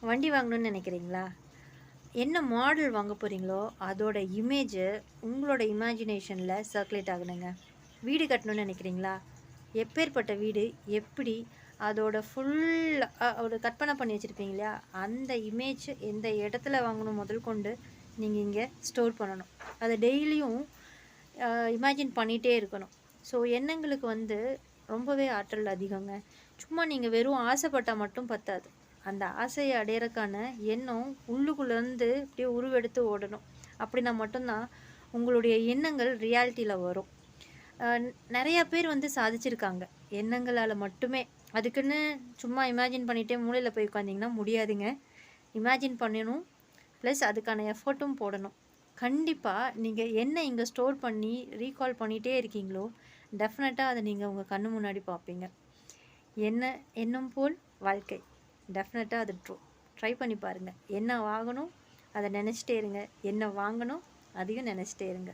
வண்டி வாங்கணும்னு நினைக்கிறீங்களா? என்ன மாடல் வாங்க போகிறீங்களோ அதோட இமேஜு உங்களோட இமேஜினேஷனில் சர்க்குலேட் ஆகணுங்க. வீடு கட்டணும்னு நினைக்கிறீங்களா? எப்பேற்பட்ட வீடு, எப்படி அதோட ஃபுல் ஒரு கற்பனை பண்ணி வச்சுருப்பீங்க இல்லையா? அந்த இமேஜ் எந்த இடத்துல வாங்கணும் முதல் கொண்டு நீங்கள் இங்கே ஸ்டோர் பண்ணணும். அதை டெய்லியும் இமேஜின் பண்ணிகிட்டே இருக்கணும். ஸோ எண்ணங்களுக்கு ரொம்பவே ஆற்றல் அதிகங்க. சும்மா நீங்கள் வெறும் ஆசைப்பட்டால் மட்டும் பத்தாது. அந்த ஆசையை அடையறக்கான எண்ணம் உள்ளுக்குள்ளேருந்து அப்படியே உருவெடுத்து ஓடணும். அப்படின்னா மட்டும்தான் உங்களுடைய எண்ணங்கள் ரியாலிட்டியில் வரும். நிறையா பேர் சாதிச்சிருக்காங்க எண்ணங்களால் மட்டுமே. அதுக்குன்னு சும்மா இமேஜின் பண்ணிகிட்டே மூலையில் போய் உட்காந்திங்கன்னா முடியாதுங்க. இமேஜின் பண்ணணும், ப்ளஸ் அதுக்கான எஃபர்ட்டும் போடணும். கண்டிப்பாக நீங்கள் என்ன இங்கே ஸ்டோர் பண்ணி ரீகால் பண்ணிகிட்டே இருக்கீங்களோ டெஃபினட்டாக அதை நீங்கள் உங்கள் கண்ணு முன்னாடி பார்ப்பீங்க. எண்ணம் போல் வாழ்க்கை. டெஃபினட்டாக அது ட்ரை பண்ணி பாருங்கள். என்ன வாங்கணும் அதை நினச்சிட்டே இருங்க, என்ன வாங்கணும் அதையும் நினச்சிட்டே இருங்க.